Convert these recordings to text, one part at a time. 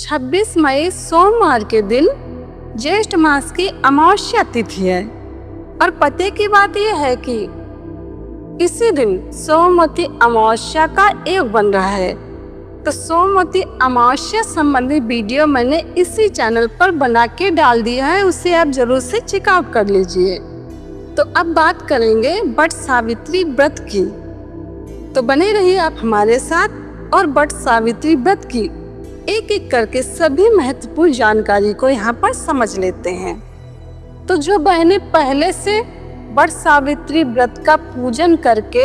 26 मई सोमवार के दिन ज्येष्ठ मास की अमावस्या तिथि है और पते की बात यह है कि इसी दिन सोमवती अमावस्या का योग बन रहा है। तो सोमवती अमावस्या संबंधी वीडियो मैंने इसी चैनल पर बना के डाल दिया है, उसे आप जरूर से चेकआउट कर लीजिए। तो अब बात करेंगे वट सावित्री व्रत की, तो बने रहिए आप हमारे साथ और वट सावित्री व्रत की एक एक करके सभी महत्वपूर्ण जानकारी को यहाँ पर समझ लेते हैं। तो जो बहनें पहले से वट सावित्री व्रत का पूजन करके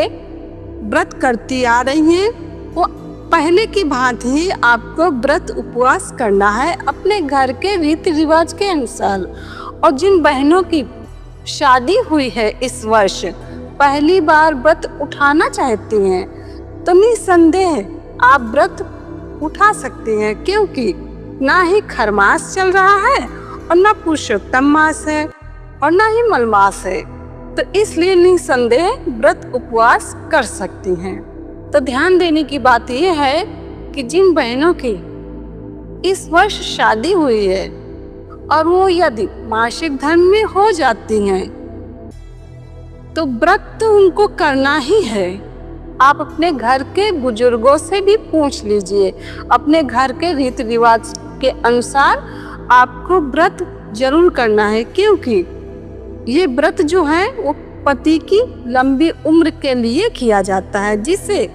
व्रत करती आ रही हैं, वो पहले की भांति ही आपको व्रत उपवास करना है अपने घर के रीति रिवाज के अनुसार। और जिन बहनों की शादी हुई है इस वर्ष, पहली बार व्रत उठाना चाहती हैं, तो निसंदेह आप व्रत उठा सकती हैं, क्योंकि ना ही खरमास चल रहा है और ना पुरुषोत्तम मास है और ना ही मलमास है। तो इसलिए निसंदेह व्रत उपवास कर सकती हैं। तो ध्यान देने की बात यह है कि जिन बहनों की इस वर्ष शादी हुई है और वो यदि मासिक धर्म में हो जाती हैं, तो व्रत तो उनको करना ही है। आप अपने घर के बुजुर्गों से भी पूछ लीजिए, अपने घर के रीति रिवाज के अनुसार आपको व्रत जरूर करना है, क्योंकि ये व्रत जो है वो पति की लंबी उम्र के लिए किया जाता है, जिसे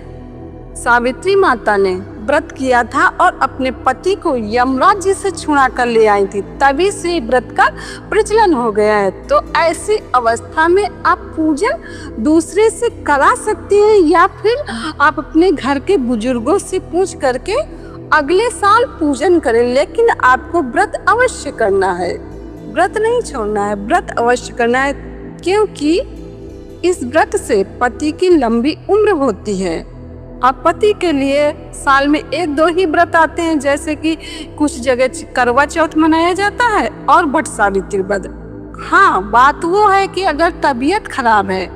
सावित्री माता ने व्रत किया था और अपने पति को यमराज जी से छुड़ा कर ले आई थी, तभी से व्रत का प्रचलन हो गया है। तो ऐसी अवस्था में आप पूजन दूसरे से करा सकती हैं या फिर आप अपने घर के बुजुर्गों से पूछ करके अगले साल पूजन करें, लेकिन आपको व्रत अवश्य करना है, व्रत नहीं छोड़ना है, व्रत अवश्य करना है, क्योंकि इस व्रत से पति की लंबी उम्र होती है। अब पति के लिए साल में 1-2 ही व्रत आते हैं, जैसे कि कुछ जगह करवा चौथ मनाया जाता है और वट सावित्री व्रत। हाँ, बात वो है कि अगर तबीयत खराब है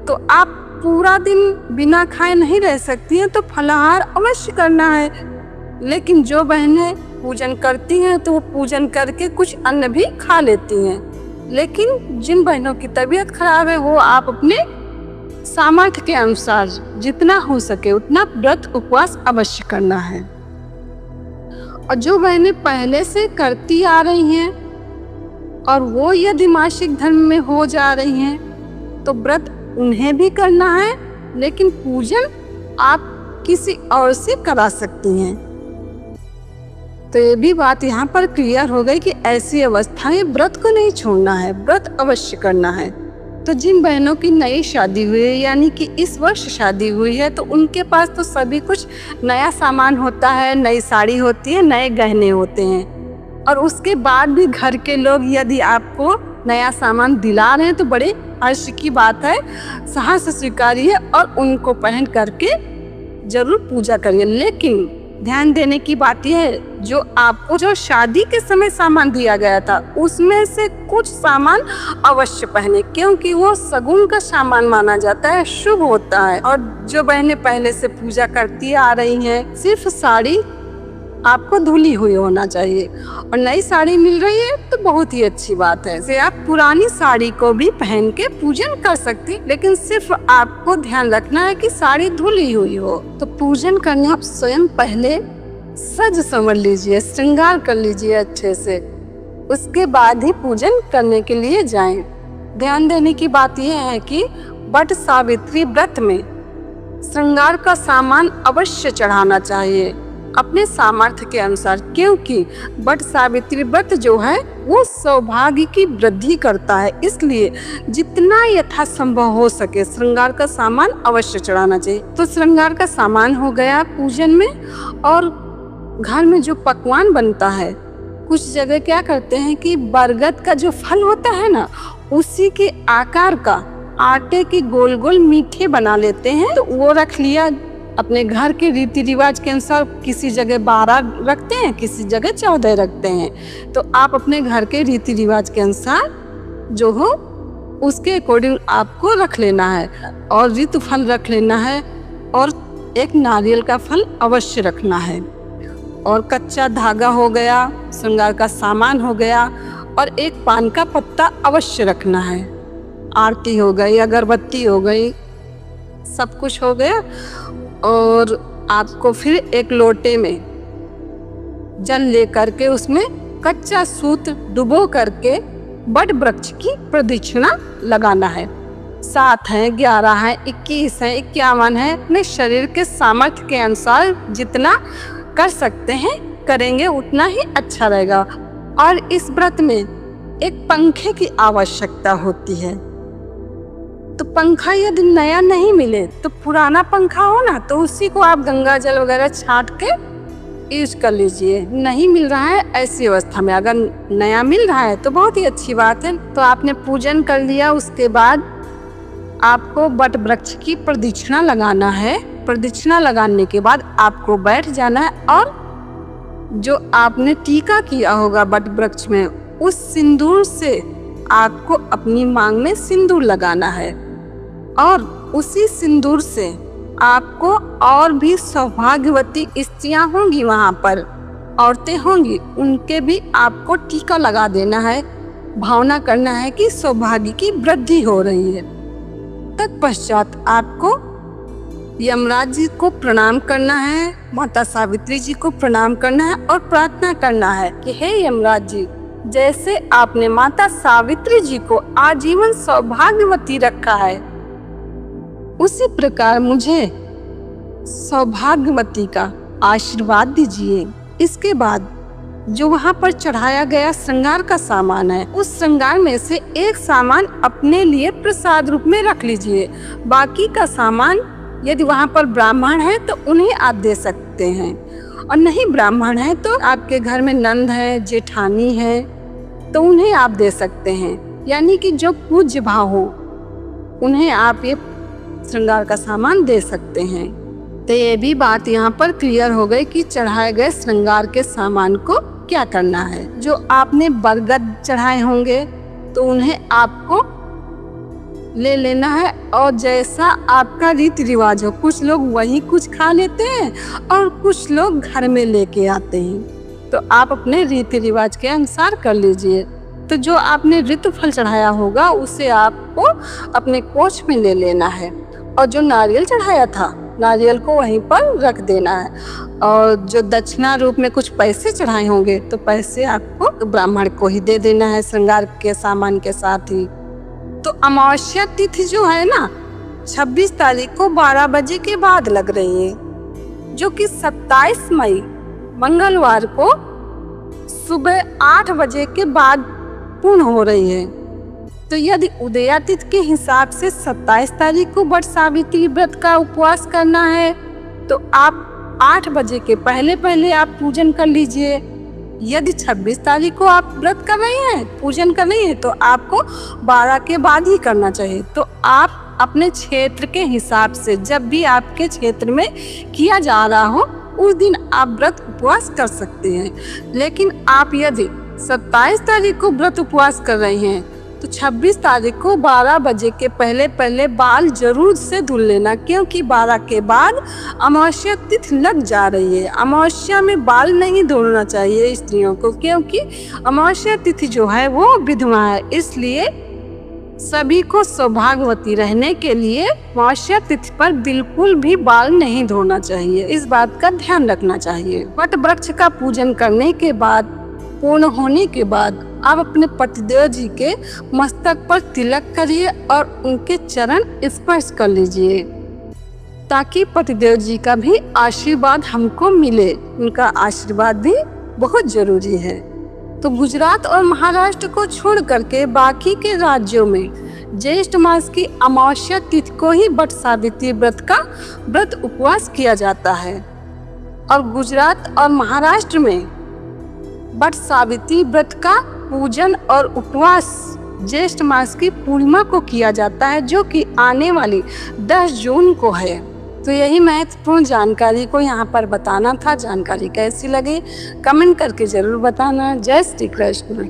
तो आप पूरा दिन बिना खाए नहीं रह सकती हैं, तो फलाहार अवश्य करना है। लेकिन जो बहनें पूजन करती हैं तो वो पूजन करके कुछ अन्न भी खा लेती हैं। लेकिन जिन बहनों की तबीयत खराब है वो आप अपने सामर्थ्य के अनुसार जितना हो सके उतना व्रत उपवास अवश्य करना है। और जो बहनें पहले से करती आ रही हैं और वो यदि मासिक धर्म में हो जा रही हैं, तो व्रत उन्हें भी करना है, लेकिन पूजन आप किसी और से करा सकती हैं। तो ये भी बात यहाँ पर क्लियर हो गई कि ऐसी अवस्था में व्रत को नहीं छोड़ना है, व्रत अवश्य करना है। तो जिन बहनों की नई शादी हुई है, यानी कि इस वर्ष शादी हुई है, तो उनके पास तो सभी कुछ नया सामान होता है, नई साड़ी होती है, नए गहने होते हैं, और उसके बाद भी घर के लोग यदि आपको नया सामान दिला रहे हैं तो बड़े हर्ष की बात है, साहस स्वीकारिए और उनको पहन करके जरूर पूजा करिए। लेकिन ध्यान देने की बात यह है, जो आपको जो शादी के समय सामान दिया गया था उसमें से कुछ सामान अवश्य पहने, क्योंकि वो सगुन का सामान माना जाता है, शुभ होता है। और जो बहनें पहले से पूजा करती आ रही हैं, सिर्फ साड़ी आपको धुली हुई होना चाहिए, और नई साड़ी मिल रही है तो बहुत ही अच्छी बात है। से आप पुरानी साड़ी को भी पहन के पूजन कर सकती, लेकिन सिर्फ आपको ध्यान रखना है कि साड़ी धुली हुई हो। तो पूजन करने आप स्वयं पहले सज संवर लीजिए, श्रृंगार कर लीजिए अच्छे से, उसके बाद ही पूजन करने के लिए जाएं। ध्यान देने की बात यह है कि वट सावित्री व्रत में श्रृंगार का सामान अवश्य चढ़ाना चाहिए अपने सामर्थ्य के अनुसार, क्योंकि वट सावित्री व्रत जो है वो सौभाग्य की वृद्धि करता है। इसलिए जितना यथासंभव हो सके श्रृंगार का सामान अवश्य चढ़ाना चाहिए। तो श्रृंगार का सामान हो गया पूजन में। और घर में जो पकवान बनता है, कुछ जगह क्या करते हैं कि बरगद का जो फल होता है ना, उसी के आकार का आटे के गोल गोल मीठे बना लेते हैं, तो वो रख लिया। अपने घर के रीति रिवाज के अनुसार किसी जगह 12 रखते हैं, किसी जगह 14 रखते हैं। तो आप अपने घर के रीति रिवाज के अनुसार जो हो उसके अकॉर्डिंग आपको रख लेना है, और ऋतु फल रख लेना है, और एक नारियल का फल अवश्य रखना है। और कच्चा धागा हो गया, श्रृंगार का सामान हो गया, और एक पान का पत्ता अवश्य रखना है। आरती हो गई, अगरबत्ती हो गई, सब कुछ हो गया। और आपको फिर एक लोटे में जल लेकर के उसमें कच्चा सूत डुबो करके बट वृक्ष की प्रदक्षिणा लगाना है। 7 है, 11 है, 21 है, 51 है, अपने शरीर के सामर्थ्य के अनुसार जितना कर सकते हैं करेंगे, उतना ही अच्छा रहेगा। और इस व्रत में एक पंखे की आवश्यकता होती है। तो पंखा यदि नया नहीं मिले तो पुराना पंखा हो ना, तो उसी को आप गंगा जल वगैरह छाट के यूज कर लीजिए। नहीं मिल रहा है ऐसी अवस्था में, अगर नया मिल रहा है तो बहुत ही अच्छी बात है। तो आपने पूजन कर लिया, उसके बाद आपको बट वृक्ष की प्रदक्षिणा लगाना है। प्रदक्षिणा लगाने के बाद आपको बैठ जाना है और जो आपने टीका किया होगा बट वृक्ष में, उस सिंदूर से आपको अपनी मांग में सिंदूर लगाना है। और उसी सिंदूर से आपको और भी सौभाग्यवती स्त्रियां होंगी, वहां पर औरतें होंगी, उनके भी आपको टीका लगा देना है। भावना करना है कि सौभाग्य की वृद्धि हो रही है। तत्पश्चात आपको यमराज जी को प्रणाम करना है, माता सावित्री जी को प्रणाम करना है और प्रार्थना करना है कि हे यमराज जी, जैसे आपने माता सावित्री जी को आजीवन सौभाग्यवती रखा है, उसी प्रकार मुझे सौभाग्यवती का आशीर्वाद दीजिए। इसके बाद जो वहाँ पर चढ़ाया गया श्रृंगार का सामान है, उस श्रृंगार में से एक सामान अपने लिए प्रसाद रूप में रख लीजिए। बाकी का सामान यदि वहाँ पर ब्राह्मण है तो उन्हें आप दे सकते हैं, और नहीं ब्राह्मण है तो आपके घर में नंद है, जेठानी है, तो उन्हें आप दे सकते हैं। यानी कि जो पूज्य भाव हो उन्हें आप ये श्रृंगार का सामान दे सकते हैं। तो ये भी बात यहाँ पर क्लियर हो गई कि चढ़ाए गए श्रृंगार के सामान को क्या करना है। जो आपने बरगद चढ़ाए होंगे तो उन्हें आपको ले लेना है, और जैसा आपका रीति रिवाज हो, कुछ लोग वहीं कुछ खा लेते हैं और कुछ लोग घर में लेके आते हैं, तो आप अपने रीति रिवाज के अनुसार कर लीजिए। तो जो आपने ऋतुफल चढ़ाया होगा उसे आपको अपने कोष में ले लेना है, और जो नारियल चढ़ाया था नारियल को वहीं पर रख देना है। और जो दक्षिणा रूप में कुछ पैसे चढ़ाए होंगे तो पैसे आपको ब्राह्मण को ही दे देना है श्रृंगार के सामान के साथ ही। तो अमावस्या तिथि जो है ना, 26 तारीख को 12 बजे के बाद लग रही है, जो कि 27 मई मंगलवार को सुबह 8 बजे के बाद पूर्ण हो रही है। तो यदि उदयातिथि के हिसाब से 27 तारीख को बट सावित्री व्रत का उपवास करना है तो आप 8 बजे के पहले पहले आप पूजन कर लीजिए। यदि 26 तारीख को आप व्रत कर रहे हैं, पूजन कर रही हैं, तो आपको 12 के बाद ही करना चाहिए। तो आप अपने क्षेत्र के हिसाब से जब भी आपके क्षेत्र में किया जा रहा हो उस दिन आप व्रत उपवास कर सकते हैं। लेकिन आप यदि 27 तारीख को व्रत उपवास कर रहे हैं तो 26 तारीख को 12 बजे के पहले पहले बाल जरूर से धुल लेना, क्योंकि 12 के बाद अमावस्या तिथि लग जा रही है। अमावस्या में बाल नहीं धोना चाहिए स्त्रियों को, क्योंकि अमावस्या तिथि जो है वो विधवा है। इसलिए सभी को सौभाग्यवती रहने के लिए अमावस्या तिथि पर बिल्कुल भी बाल नहीं धोना चाहिए, इस बात का ध्यान रखना चाहिए। वट वृक्ष का पूजन करने के बाद, पूर्ण होने के बाद आप अपने पतिदेव जी के मस्तक पर तिलक करिए और उनके चरण स्पर्श कर लीजिए, ताकि पतिदेव जी का भी आशीर्वाद हमको मिले। उनका आशीर्वाद भी बहुत जरूरी है। तो गुजरात और महाराष्ट्र को छोड़ करके बाकी के राज्यों में ज्येष्ठ मास की अमावस्या तिथि को ही बट सावित्री व्रत का व्रत उपवास किया जाता है, और गुजरात और महाराष्ट्र में बट सावित्री व्रत का पूजन और उपवास ज्येष्ठ मास की पूर्णिमा को किया जाता है, जो कि आने वाली 10 जून को है। तो यही महत्वपूर्ण जानकारी को यहाँ पर बताना था। जानकारी कैसी लगी कमेंट करके जरूर बताना। जय श्री कृष्ण।